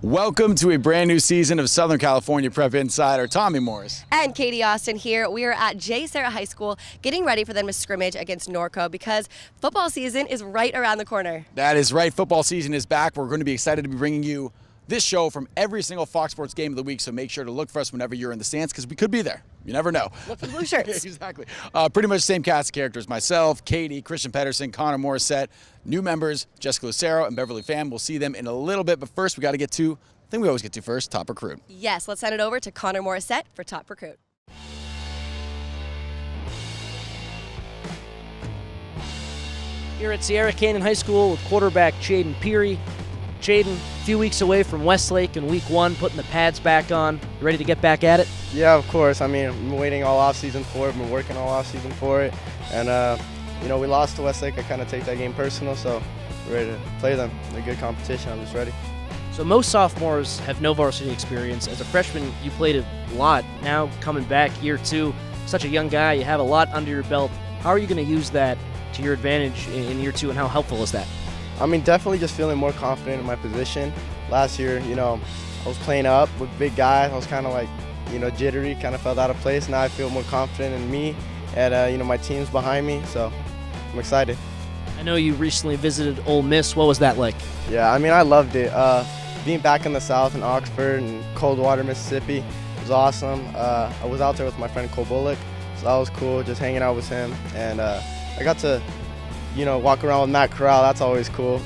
Welcome to a brand new season of Southern California Prep Insider. Tommy Morris. And Katie Austin here. We are at J. Sarah High School getting ready for them to scrimmage against Norco because football season is right around the corner. That is right. Football season is back. We're going to be excited to be bringing you this show from every single Fox Sports game of the week, so make sure to look for us whenever you're in the stands because we could be there. You never know. Look for the blue shirts. Exactly. Pretty much the same cast of characters. Myself, Katie, Christian Pedersen, Connor Morissette, new members, Jessica Lucero, and Beverly Pham. We'll see them in a little bit, but first we got to get to the thing we always get to first, Top Recruit. Yes, let's send it over to Connor Morissette for Top Recruit. Here at Sierra Canyon High School with quarterback Jaden Peary. Jaden, a few weeks away from Westlake in week one, putting the pads back on. You ready to get back at it? Yeah, of course. I mean, I'm waiting all offseason for it. I've been working all offseason for it. And, we lost to Westlake. I kind of take that game personal, so we're ready to play them. They're a good competition. I'm just ready. So most sophomores have no varsity experience. As a freshman, you played a lot. Now coming back year two, such a young guy, you have a lot under your belt. How are you going to use that to your advantage in year two, and how helpful is that? I mean, definitely just feeling more confident in my position. Last year, I was playing up with big guys. I was kind of like, jittery, kind of felt out of place. Now I feel more confident in me and, my team's behind me, so I'm excited. I know you recently visited Ole Miss. What was that like? Yeah, I mean, I loved it. Being back in the South in Oxford and Coldwater, Mississippi was awesome. I was out there with my friend Cole Bullock, so that was cool, just hanging out with him. And I got to, walk around with Matt Corral. That's always cool.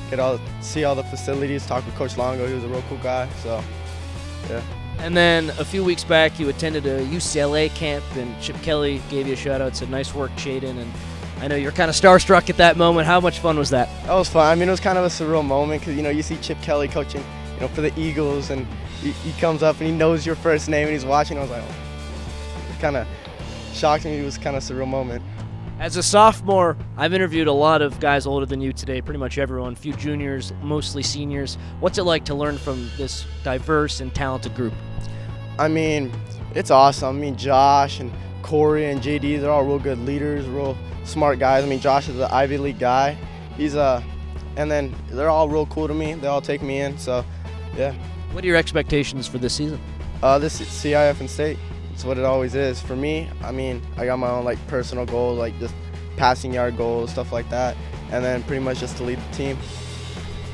See all the facilities, talk with Coach Longo. He was a real cool guy, so yeah. And then a few weeks back, you attended a UCLA camp, and Chip Kelly gave you a shout-out, said, "Nice work, Jaden." And I know you're kind of starstruck at that moment. How much fun was that? That was fun. I mean, it was kind of a surreal moment because, you see Chip Kelly coaching, for the Eagles, and he comes up and he knows your first name and he's watching. I was like, oh. It kind of shocked me. It was kind of a surreal moment. As a sophomore, I've interviewed a lot of guys older than you today, pretty much everyone, a few juniors, mostly seniors. What's it like to learn from this diverse and talented group? I mean, it's awesome. I mean, Josh and Corey and JD, they're all real good leaders, real smart guys. I mean, Josh is an Ivy League guy. And then they're all real cool to me. They all take me in, so yeah. What are your expectations for this season? This is CIF and state. It's what it always is. For me, I mean, I got my own personal goals, just passing yard goals, stuff like that, and then pretty much just to lead the team.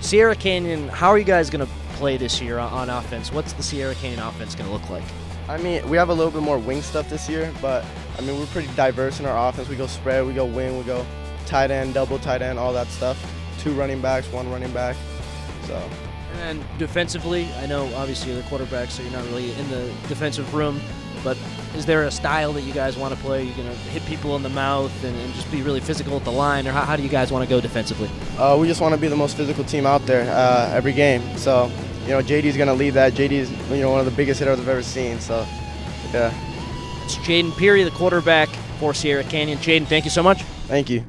Sierra Canyon, how are you guys going to play this year on offense? What's the Sierra Canyon offense going to look like? I mean, we have a little bit more wing stuff this year, but I mean, we're pretty diverse in our offense. We go spread, we go wing, we go tight end, double tight end, all that stuff. 2 running backs, 1 running back. So. And then defensively, I know obviously you're the quarterback, so you're not really in the defensive room, but is there a style that you guys want to play? Are you going to hit people in the mouth and just be really physical at the line, or how do you guys want to go defensively? We just want to be the most physical team out there every game. So, JD's going to lead that. JD's, one of the biggest hitters I've ever seen, so, yeah. It's Jaden Peary, the quarterback for Sierra Canyon. Jaden, thank you so much. Thank you.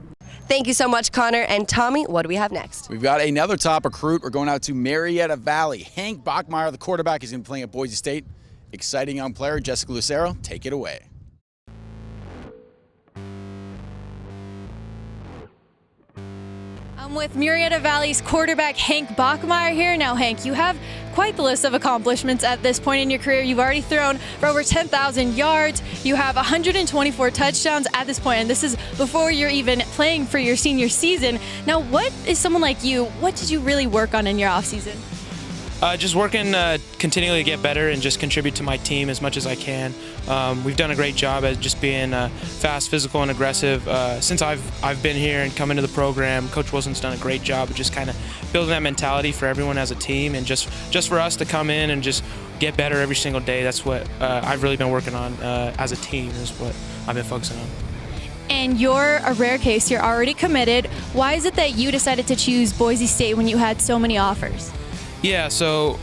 Thank you so much, Connor. And Tommy, what do we have next? We've got another top recruit. We're going out to Marietta Valley. Hank Bachmeyer, the quarterback, is going to be playing at Boise State. Exciting young player, Jessica Lucero, take it away. I'm with Marietta Valley's quarterback, Hank Bachmeyer here. Now, Hank, you have quite the list of accomplishments at this point in your career. You've already thrown for over 10,000 yards. You have 124 touchdowns at this point, and this is before you're even playing for your senior season. Now, what is someone like you, what did you really work on in your offseason? Just working continually to get better and just contribute to my team as much as I can. We've done a great job at just being fast, physical, and aggressive. Since I've been here and come into the program, Coach Wilson's done a great job of just kind of building that mentality for everyone as a team, and just for us to come in and just get better every single day. That's what I've really been working on as a team, is what I've been focusing on. And you're a rare case. You're already committed. Why is it that you decided to choose Boise State when you had so many offers? Yeah, so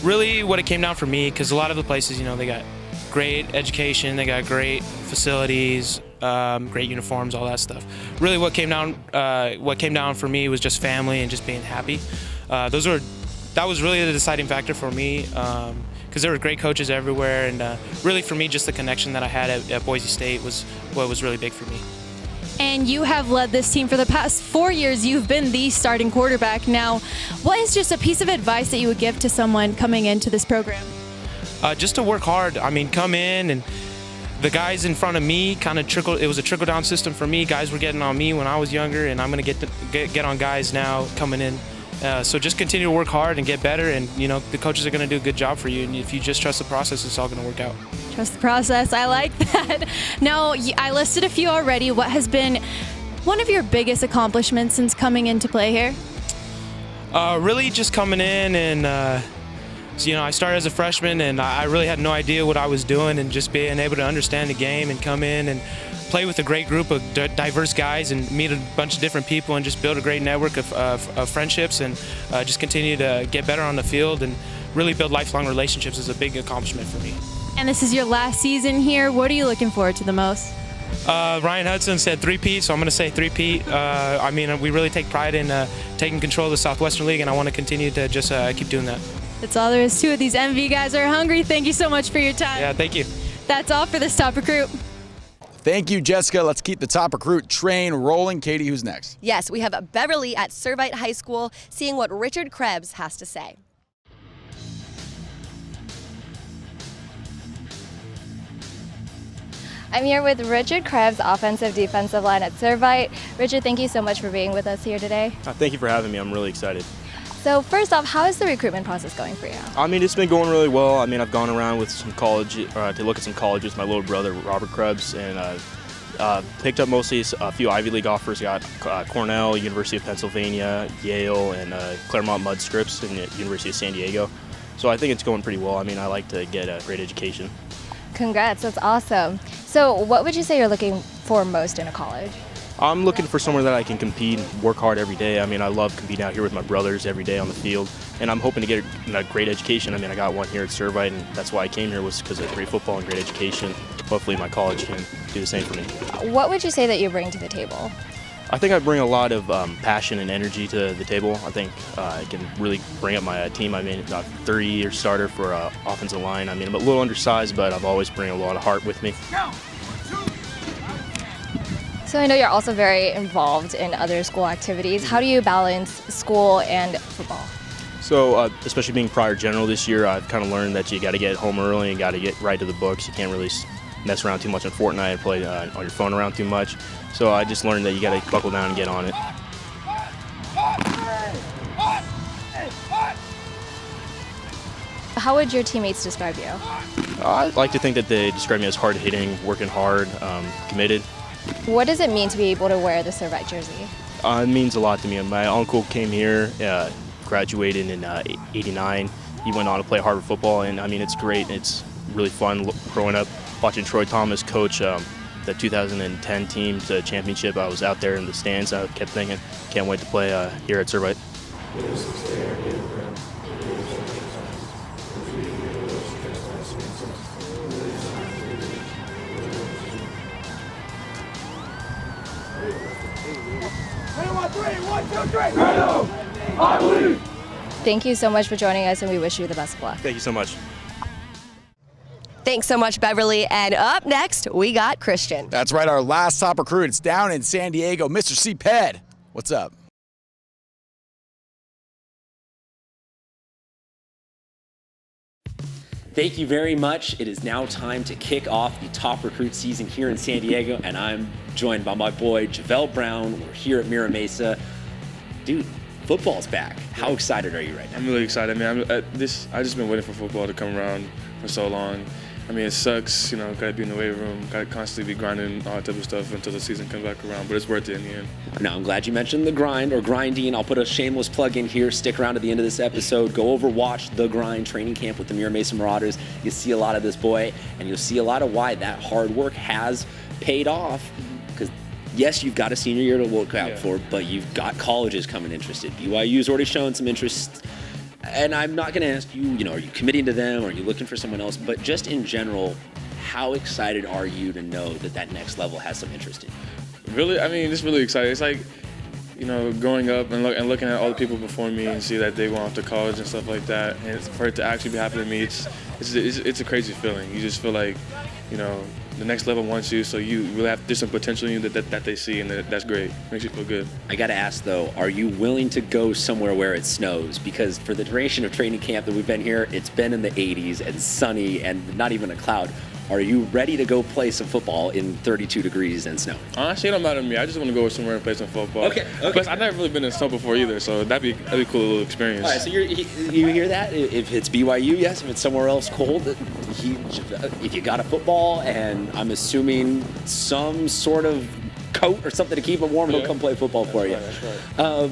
really what it came down for me, because a lot of the places, they got great education, they got great facilities, great uniforms, all that stuff. Really what came down for me was just family and just being happy. That was really the deciding factor for me, because there were great coaches everywhere, and really for me just the connection that I had at Boise State was what was really big for me. And you have led this team for the past 4 years. You've been the starting quarterback. Now, what is just a piece of advice that you would give to someone coming into this program? Just to work hard. I mean, come in, and the guys in front of me kind of it was a trickle-down system for me. Guys were getting on me when I was younger, and I'm going to get on guys now coming in. So just continue to work hard and get better, and the coaches are going to do a good job for you. And if you just trust the process, it's all going to work out. Trust the process. I like that. Now, I listed a few already. What has been one of your biggest accomplishments since coming into play here? Really just coming in and, I started as a freshman, and I really had no idea what I was doing, and just being able to understand the game and come in and play with a great group of diverse guys and meet a bunch of different people and just build a great network of friendships and just continue to get better on the field and really build lifelong relationships is a big accomplishment for me. And this is your last season here. What are you looking forward to the most? Ryan Hudson said three-peat, so I'm going to say three-peat. We really take pride in taking control of the Southwestern League, and I want to continue to just keep doing that. That's all there is to it. These MV guys are hungry. Thank you so much for your time. Yeah, thank you. That's all for this Top Recruit. Thank you, Jessica. Let's keep the top recruit train rolling. Katie, who's next? Yes, we have Beverly at Servite High School seeing what Richard Krebs has to say. I'm here with Richard Krebs, offensive defensive line at Servite. Richard, thank you so much for being with us here today. Thank you for having me. I'm really excited. So first off, how is the recruitment process going for you? It's been going really well. I've gone around with some college to look at some colleges. My little brother, Robert Krebs, and picked up mostly a few Ivy League offers. Got Cornell, University of Pennsylvania, Yale, and Claremont Mud Scripts in the University of San Diego. So I think it's going pretty well. I like to get a great education. Congrats, that's awesome. So what would you say you're looking for most in a college? I'm looking for somewhere that I can compete, work hard every day. I love competing out here with my brothers every day on the field, and I'm hoping to get a great education. I got one here at Servite, and that's why I came here, was because of great football and great education. Hopefully my college can do the same for me. What would you say that you bring to the table? I think I bring a lot of passion and energy to the table. I think I can really bring up my team. I'm a 30-year starter for offensive line. I'm a little undersized, but I've always bring a lot of heart with me. So I know you're also very involved in other school activities. How do you balance school and football? So especially being prior general this year, I've kind of learned that you got to get home early and got to get right to the books. You can't really mess around too much on Fortnite and play on your phone around too much. So I just learned that you got to buckle down and get on it. How would your teammates describe you? I like to think that they describe me as hard-hitting, working hard, committed. What does it mean to be able to wear the Servite jersey? It means a lot to me. My uncle came here, graduated in '89. He went on to play Harvard football, and it's great. It's really fun growing up, watching Troy Thomas coach the 2010 team to championship. I was out there in the stands. I kept thinking, can't wait to play here at Servite. Thank you so much for joining us, and we wish you the best of luck. Thank you so much. Thanks so much, Beverly. And up next, we got Christian. That's right, our last top recruit. It's down in San Diego. Mr. CPED, what's up? Thank you very much. It is now time to kick off the top recruit season here in San Diego, and I'm joined by my boy, Javel Brown. We're here at Mira Mesa. Dude, football's back. How excited are you right now? I'm really excited, man. I just been waiting for football to come around for so long. It sucks, gotta be in the weight room, gotta constantly be grinding, all that type of stuff until the season comes back around, but it's worth it in the end. Now, I'm glad you mentioned the grind or grinding. I'll put a shameless plug in here. Stick around to the end of this episode. Go over, watch The Grind training camp with the Mira Mesa Marauders. You'll see a lot of this boy, and you'll see a lot of why that hard work has paid off. Because, yes, you've got a senior year to look out for, but you've got colleges coming interested. BYU's already shown some interest. And I'm not going to ask you, are you committing to them? Or are you looking for someone else? But just in general, how excited are you to know that next level has some interest in you? Really, just really excited. It's like, growing up and looking at all the people before me and see that they went off to college and stuff like that. And for it to actually be happening to me, it's a crazy feeling. You just feel like, the next level wants you, so you really there's some potential in you that they see, and that's great. Makes you feel good. I got to ask, though, are you willing to go somewhere where it snows? Because for the duration of training camp that we've been here, it's been in the 80s and sunny and not even a cloud. Are you ready to go play some football in 32 degrees and snow? Honestly, it don't matter to me. I just want to go somewhere and play some football. Okay. Plus, I've never really been in snow before either, so that'd be a cool little experience. All right, so you hear that? If it's BYU, yes. If it's somewhere else cold, if you got a football and I'm assuming some sort of coat or something to keep him warm, he'll come play football for you. That's right.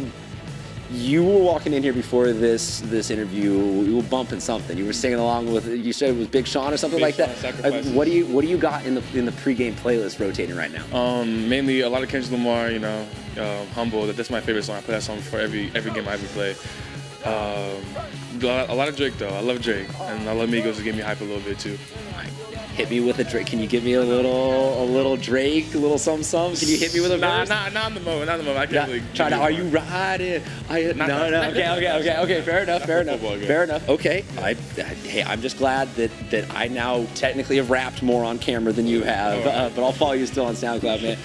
You were walking in here before this interview. You were bumping something. You were singing along with. You said it was Big Sean or something like that. What do you got in the pregame playlist rotating right now? Mainly a lot of Kendrick Lamar. Humble. That's my favorite song. I play that song for every game I ever play. A lot of Drake though. I love Drake, and I love Migos to get me hype a little bit too. Hit me with a Drake. Can you give me a little Drake, a little some? Can you hit me with a verse? Not in the moment. I can't really. Try to. Are you riding? No. Okay. Fair enough. Okay. I'm just glad that I now technically have rapped more on camera than you have, but I'll follow you still on SoundCloud, man.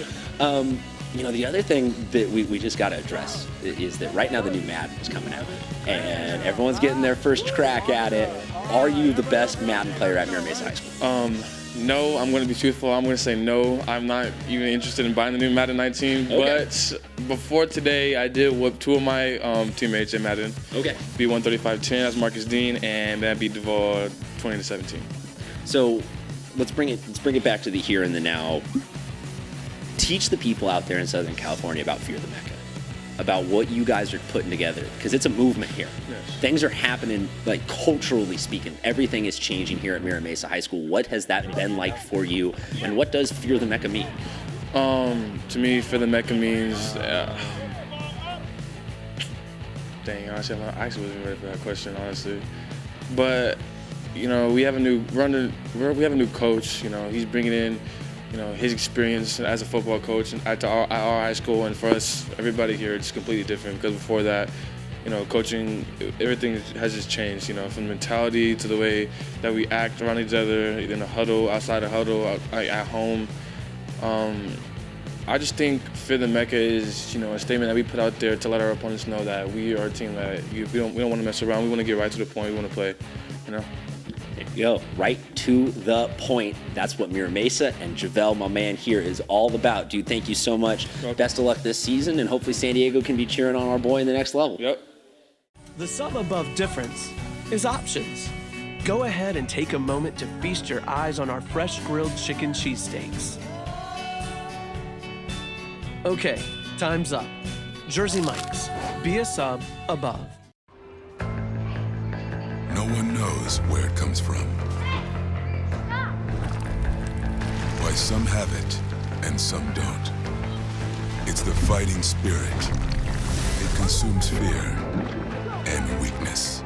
The other thing that we just got to address is that right now the new Madden is coming out, and everyone's getting their first crack at it. Are you the best Madden player at Mira Mesa High School? No, I'm going to be truthful. I'm going to say no. I'm not even interested in buying the new Madden 19. Okay. But before today, I did whoop two of my teammates in Madden. Okay. Beat 135-10 as Marcus Dean, and then I beat Duval 20-17. So let's bring it back to the here and the now. Teach the people out there in Southern California about Fear the Mecca, about what you guys are putting together, because it's a movement here. Yes. Things are happening, like culturally speaking. Everything is changing here at Mira Mesa High School. What has that been like for you, and what does Fear the Mecca mean? To me, Fear the Mecca means. Dang, honestly, I actually wasn't ready for that question, honestly. But we have a new coach. He's bringing in. His experience as a football coach at our high school, and for us, everybody here, it's completely different. Because before that, coaching, everything has just changed. From mentality to the way that we act around each other in a huddle, outside a huddle, at home. I just think Fear the Mecca is, a statement that we put out there to let our opponents know that we are a team that we don't want to mess around. We want to get right to the point. We want to play. Yo, right to the point. That's what Mira Mesa and Javel, my man here, is all about. Dude, thank you so much. Okay. Best of luck this season, and hopefully San Diego can be cheering on our boy in the next level. Yep. The sum above difference is options. Go ahead and take a moment to feast your eyes on our fresh grilled chicken cheesesteaks. Okay, time's up. Jersey Mike's. Be a sub above. No one knows where it comes from. Why some have it and some don't. It's the fighting spirit. It consumes fear and weakness.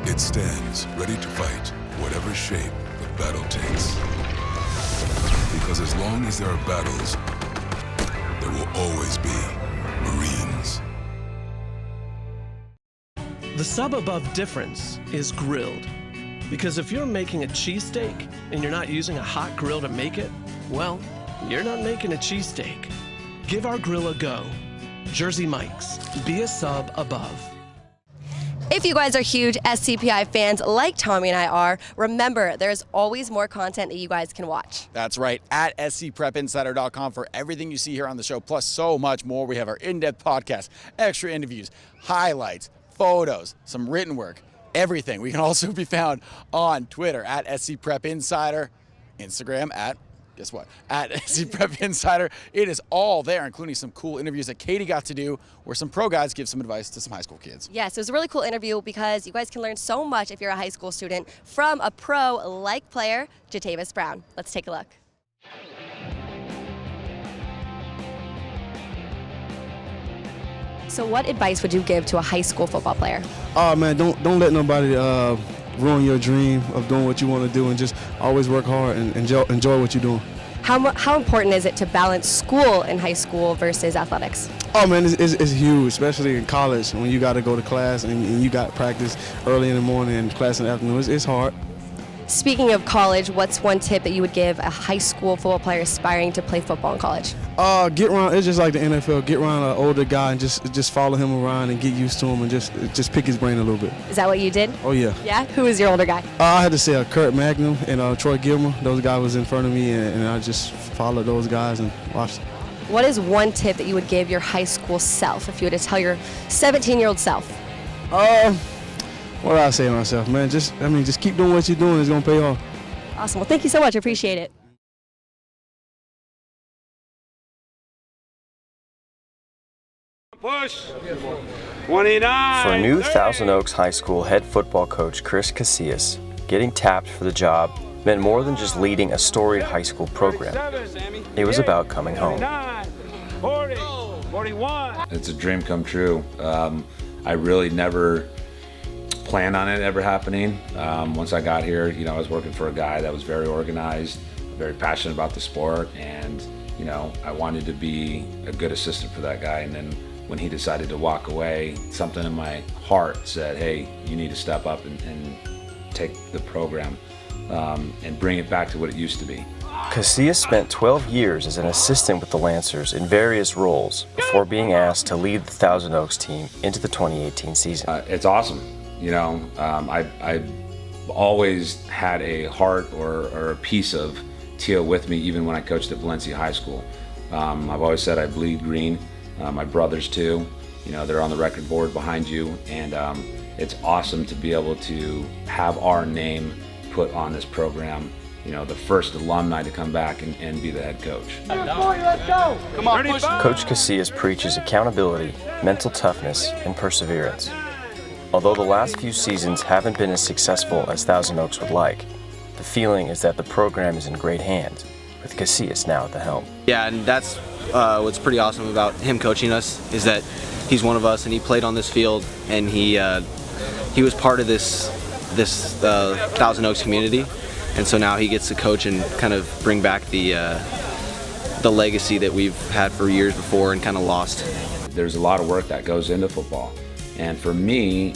It stands ready to fight whatever shape the battle takes. Because as long as there are battles, there will always be Marines. The sub above difference is grilled. Because if you're making a cheesesteak and you're not using a hot grill to make it, well, you're not making a cheesesteak. Give our grill a go. Jersey Mike's. Be a sub above. If you guys are huge SCPI fans like Tommy and I are, remember there's always more content that you guys can watch. That's right, at scprepinsider.com for everything you see here on the show, plus so much more. We have our in-depth podcast, extra interviews, highlights, photos, some written work, everything. We can also be found on Twitter at scprepinsider, Instagram at, guess what, at scprepinsider. It is all there, including some cool interviews that Katie got to do where some pro guys give some advice to some high school kids. Yes, it was a really cool interview because you guys can learn so much if you're a high school student from a pro-like player, Jatavis Brown. Let's take a look. So what advice would you give to a high school football player? Oh man, don't let nobody ruin your dream of doing what you want to do, and just always work hard and enjoy what you're doing. How important is it to balance school in high school versus athletics? Oh man, it's huge, especially in college when you got to go to class and you got practice early in the morning and class in the afternoon. It's hard. Speaking of college, what's one tip that you would give a high school football player aspiring to play football in college? Get around. It's just like the NFL. Get around an older guy and just follow him around and get used to him and just pick his brain a little bit. Is that what you did? Oh yeah. Yeah. Who was your older guy? I had to say Kurt Magnum and Troy Gilmer. Those guys was in front of me, and I just followed those guys and watched. What is one tip that you would give your high school self if you were to tell your 17-year-old self? What do I say to myself, man? Just keep doing what you're doing. It's gonna pay off. Awesome. Well, thank you so much. I appreciate it. Push. 29. For new Thousand Oaks High School head football coach Chris Casillas, getting tapped for the job meant more than just leading a storied high school program. It was about coming home. 40, 41. It's a dream come true. I really never planned on it ever happening. Once I got here, I was working for a guy that was very organized, very passionate about the sport, and I wanted to be a good assistant for that guy. And then when he decided to walk away, something in my heart said, hey, you need to step up and take the program and bring it back to what it used to be. Casillas spent 12 years as an assistant with the Lancers in various roles before being asked to lead the Thousand Oaks team into the 2018 season. It's awesome. I always had a heart or a piece of Tio with me, even when I coached at Valencia High School. I've always said I bleed green. My brothers too. They're on the record board behind you, and it's awesome to be able to have our name put on this program. The first alumni to come back and be the head coach. Let's go. Come on, push. Coach Casillas preaches accountability, mental toughness, and perseverance. Although the last few seasons haven't been as successful as Thousand Oaks would like, the feeling is that the program is in great hands, with Casillas now at the helm. Yeah, and that's what's pretty awesome about him coaching us, is that he's one of us and he played on this field, and he was part of this Thousand Oaks community, and so now he gets to coach and kind of bring back the legacy that we've had for years before and kind of lost. There's a lot of work that goes into football. And for me,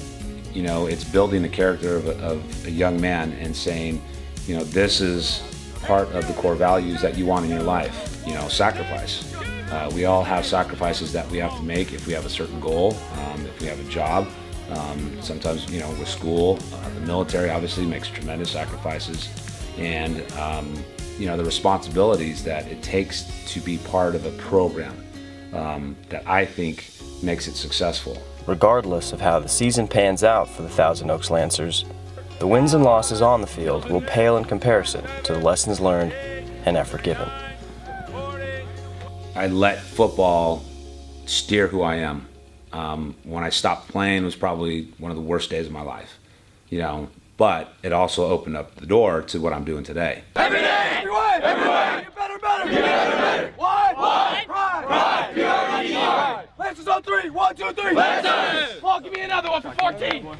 it's building the character of a young man and saying, this is part of the core values that you want in your life. Sacrifice. We all have sacrifices that we have to make if we have a certain goal, if we have a job. Sometimes, with school, the military obviously makes tremendous sacrifices. And, the responsibilities that it takes to be part of a program that I think makes it successful. Regardless of how the season pans out for the Thousand Oaks Lancers, the wins and losses on the field will pale in comparison to the lessons learned and effort given. I let football steer who I am. When I stopped playing, it was probably one of the worst days of my life, but it also opened up the door to what I'm doing today. Every day, everyone, get better, better. Get better. One, pride. Pride. Lancers on 3. 1, 2, 3. Lancers. Paul, give me another one for 14.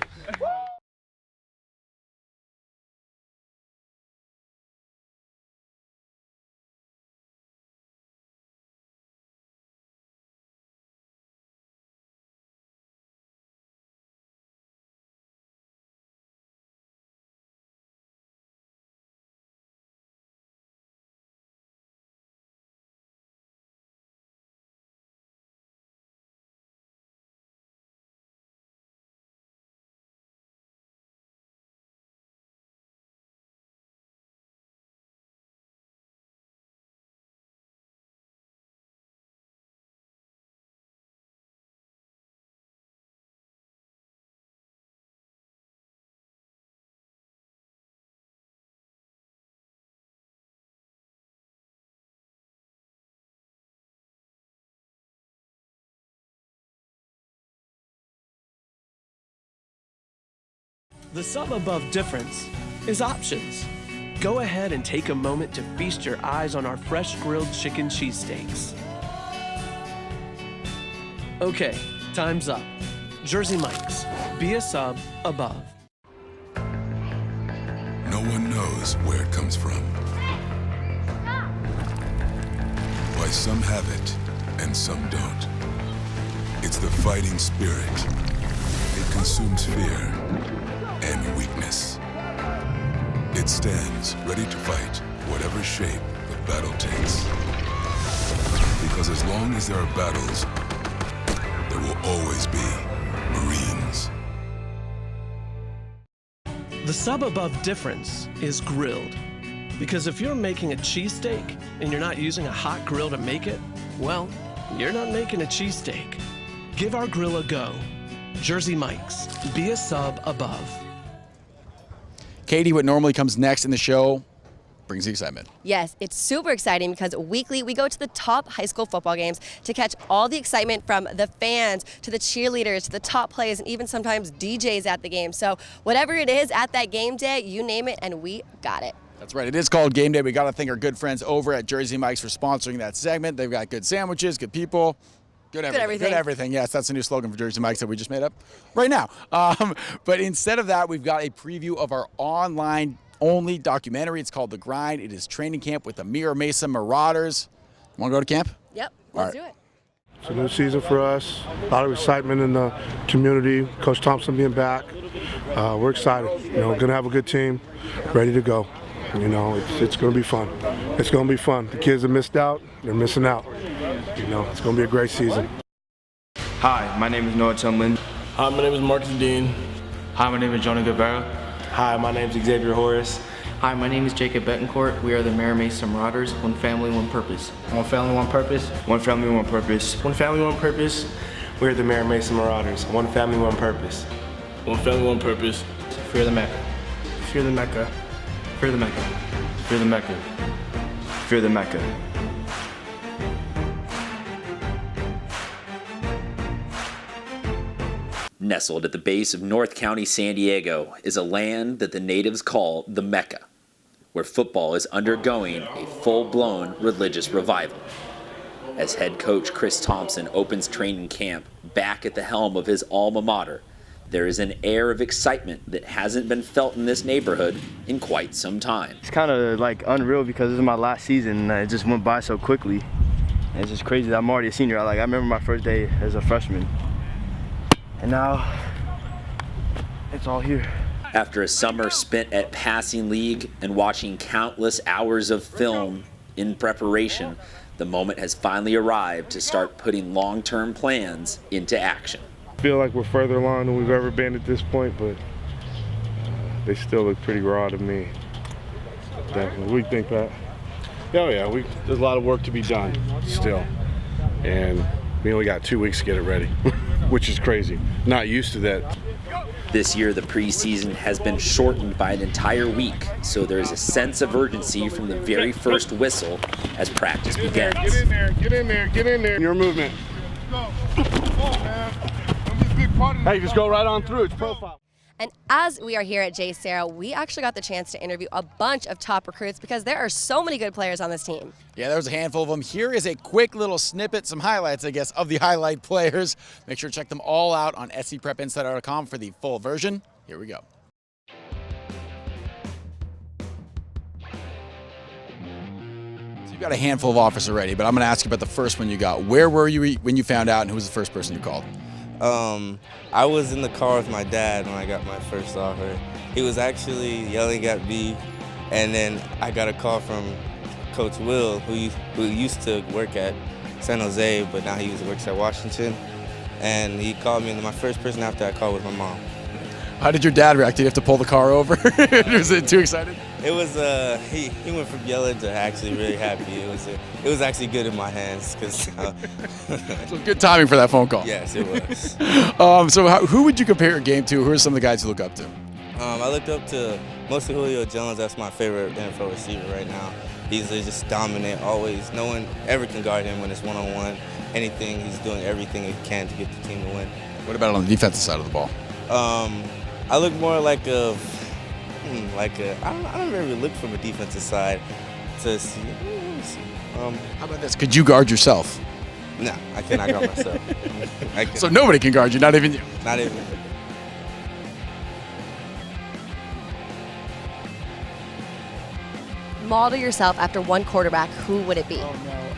The sum above difference is options. Go ahead and take a moment to feast your eyes on our fresh grilled chicken cheesesteaks. Okay, time's up. Jersey Mike's, be a sub above. No one knows where it comes from. Why some have it and some don't. It's the fighting spirit. It consumes fear and weakness. It stands ready to fight whatever shape the battle takes. Because as long as there are battles, there will always be Marines. The sub above difference is grilled. Because if you're making a cheesesteak and you're not using a hot grill to make it, well, you're not making a cheesesteak. Give our grill a go. Jersey Mike's. Be a sub above. Katie, what normally comes next in the show brings the excitement. Yes, it's super exciting because weekly we go to the top high school football games to catch all the excitement from the fans to the cheerleaders to the top players and even sometimes DJs at the game. So whatever it is at that game day, you name it and we got it. That's right. It is called Game Day. We got to thank our good friends over at Jersey Mike's for sponsoring that segment. They've got good sandwiches, good people. Good everything. Good everything. Yes, that's the new slogan for Jersey Mike's that we just made up right now. But instead of that, we've got a preview of our online-only documentary. It's called The Grind. It is training camp with the Mira Mesa Marauders. Want to go to camp? Yep, let's do it. It's a new season for us. A lot of excitement in the community. Coach Thompson being back. We're excited. Gonna have a good team, ready to go. It's going to be fun. It's going to be fun. The kids have missed out. They're missing out. It's going to be a great season. Hi, my name is Noah Chumlin. Hi, my name is Marcus Dean. Hi, my name is Jonah Guevara. Hi, my name is Xavier Horace. Hi, my name is Jacob Betancourt. We are the Mira Mesa Marauders. One family, one purpose. One family, one purpose. One family, one purpose. One family, one purpose. We are the Mira Mesa Marauders. One family, one purpose. One family, one purpose. Fear the Mecca. Fear the Mecca. Fear the Mecca. Fear the Mecca. Fear the Mecca. Nestled at the base of North County, San Diego, is a land that the natives call the Mecca, where football is undergoing a full-blown religious revival. As head coach Chris Thompson opens training camp back at the helm of his alma mater, there is an air of excitement that hasn't been felt in this neighborhood in quite some time. It's kind of like unreal because this is my last season and it just went by so quickly. And it's just crazy that I'm already a senior. I remember my first day as a freshman. And now it's all here. After a summer spent at Passing League and watching countless hours of film in preparation, the moment has finally arrived to start putting long-term plans into action. I feel like we're further along than we've ever been at this point, but they still look pretty raw to me. Definitely. What do you think, Pat? Oh yeah, there's a lot of work to be done still, and we only got 2 weeks to get it ready, which is crazy. Not used to that. This year, the preseason has been shortened by an entire week, so there is a sense of urgency from the very first whistle as practice begins. Get in there, get in there, get in there. Your movement. Hey, just go right on through. It's profile. And as we are here at J. Sarah, we actually got the chance to interview a bunch of top recruits because there are so many good players on this team. Yeah, there was a handful of them. Here is a quick little snippet, some highlights, I guess, of the highlight players. Make sure to check them all out on scprepinsider.com for the full version. Here we go. So you've got a handful of offers already, but I'm going to ask you about the first one you got. Where were you when you found out, and who was the first person you called? I was in the car with my dad when I got my first offer. He was actually yelling at me, and then I got a call from Coach Will, who used to work at San Jose, but now he works at Washington. And he called me, and my first person after I called was my mom. How did your dad react? Did you have to pull the car over? Was it too excited? It was he went from yelling to actually really happy. It was actually good in my hands because. So good timing for that phone call. Yes, it was. So who would you compare your game to? Who are some of the guys you look up to? I look up to mostly Julio Jones. That's my favorite NFL receiver right now. He's just dominant always. No one ever can guard him when it's one-on-one. Anything, he's doing everything he can to get the team to win. What about on the defensive side of the ball? I look more like a I don't really look from a defensive side to see. How about this? Could you guard yourself? No, I cannot guard myself. So nobody can guard you, not even you? Not even. Model yourself after one quarterback, who would it be?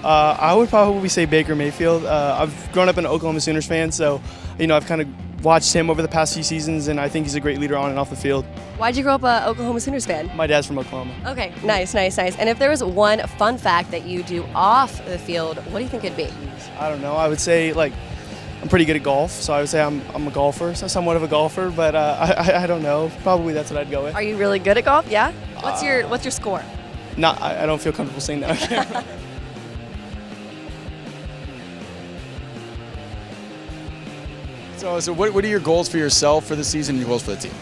I would probably say Baker Mayfield. I've grown up an Oklahoma Sooners fan, so I've kind of watched him over the past few seasons, and I think he's a great leader on and off the field. Why'd you grow up a Oklahoma Sooners fan? My dad's from Oklahoma. Okay, nice. And if there was one fun fact that you do off the field, what do you think it'd be? I don't know. I would say I'm pretty good at golf, so I would say I'm a golfer, so somewhat of a golfer. But I don't know. Probably that's what I'd go with. Are you really good at golf? Yeah. What's your score? I don't feel comfortable saying that on camera. So what are your goals for yourself for the season and your goals for the team?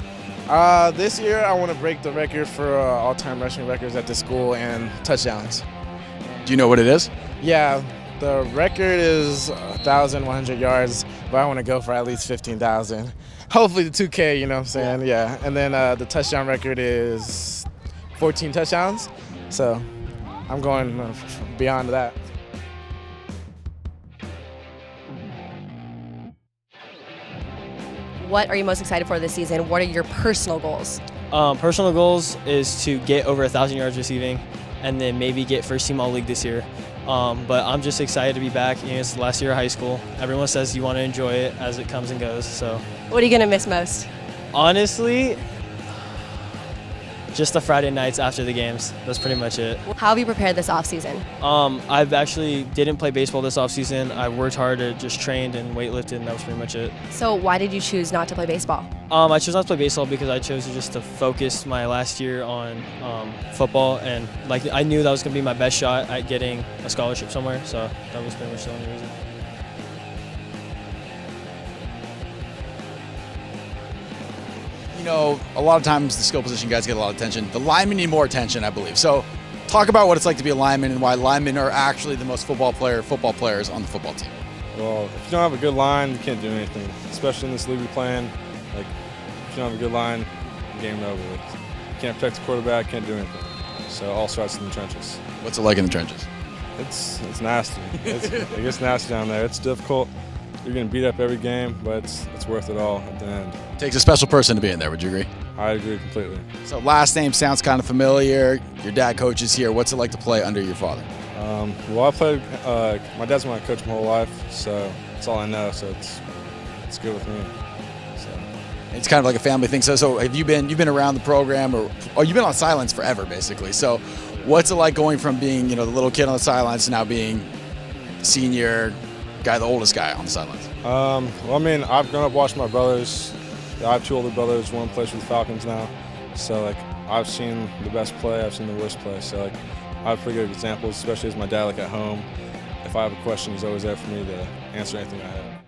This year, I want to break the record for all-time rushing records at the school and touchdowns. Do you know what it is? Yeah, the record is 1,100 yards, but I want to go for at least 15,000. Hopefully the 2K, you know what I'm saying? Yeah. And then the touchdown record is 14 touchdowns, so I'm going beyond that. What are you most excited for this season? What are your personal goals? Personal goals is to get over 1,000 yards receiving and then maybe get first team all-league this year. But I'm just excited to be back. It's the last year of high school. Everyone says you want to enjoy it as it comes and goes. So, what are you going to miss most? Honestly, just the Friday nights after the games. That's pretty much it. How have you prepared this offseason? I've actually didn't play baseball this offseason. I worked hard at just trained and weightlifted, and that was pretty much it. So why did you choose not to play baseball? I chose not to play baseball because I chose to focus my last year on football, and I knew that was going to be my best shot at getting a scholarship somewhere, so that was pretty much the only reason. You know, a lot of times the skill position guys get a lot of attention. The linemen need more attention, I believe. So talk about what it's like to be a lineman and why linemen are actually the most football players on the football team. Well, if you don't have a good line, you can't do anything, especially in this league we're playing. If you don't have a good line, game over. You can't protect the quarterback, can't do anything. So it all starts in the trenches. What's it like in the trenches? It's nasty. It gets nasty down there. It's difficult. You're getting beat up every game, but it's worth it all at the end. Takes a special person to be in there, would you agree? I agree completely. So last name sounds kind of familiar. Your dad coaches here. What's it like to play under your father? Well, I played, my dad's been my coach my whole life, so that's all I know, so it's good with me. So. It's kind of like a family thing. So have you've been around the program, or you've been on sidelines forever, basically. So what's it like going from being, the little kid on the sidelines to now being senior guy, the oldest guy on the sidelines? Well, I mean, I've grown up watching my brothers. I have two older brothers. One plays for the Falcons now. So, I've seen the best play. I've seen the worst play. So, I have pretty good examples, especially as my dad, at home. If I have a question, he's always there for me to answer anything I have.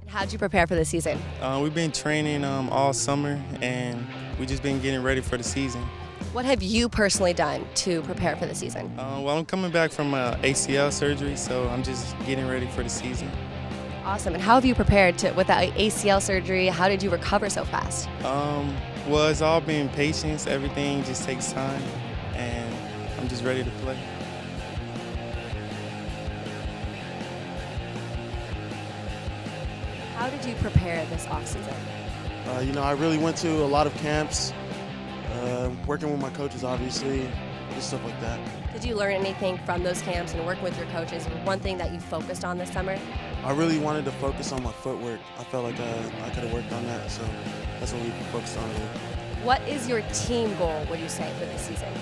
How'd you prepare for the season? We've been training all summer, and we've just been getting ready for the season. What have you personally done to prepare for the season? Well, I'm coming back from ACL surgery, so I'm just getting ready for the season. Awesome. And how have you prepared with that ACL surgery? How did you recover so fast? Well, it's all been patience. Everything just takes time, and I'm just ready to play. How did you prepare this offseason? I really went to a lot of camps, working with my coaches, obviously, just stuff like that. Did you learn anything from those camps and working with your coaches? One thing that you focused on this summer? I really wanted to focus on my footwork. I felt like I could have worked on that, so that's what we focused on. What is your team goal, would you say, for this season?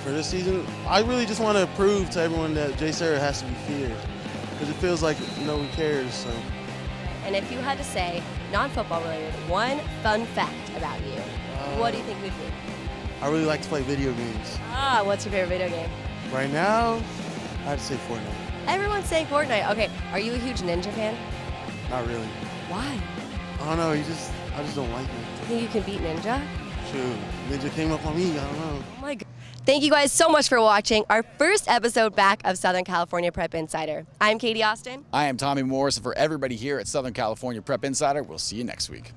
For this season, I really just want to prove to everyone that Jay Serra has to be feared, because it feels like no one cares. So. And if you had to say, non-football related, one fun fact about you, what do you think it would be? I really like to play video games. What's your favorite video game? Right now, I'd say Fortnite. Everyone's saying Fortnite. Okay, are you a huge Ninja fan? Not really. Why? I don't know, I just don't like it. Do you think you can beat Ninja? Shoot, Ninja came up on me, I don't know. Oh my God. Thank you guys so much for watching our first episode back of Southern California Prep Insider. I'm Katie Austin. I am Tommy Morris, and for everybody here at Southern California Prep Insider, we'll see you next week.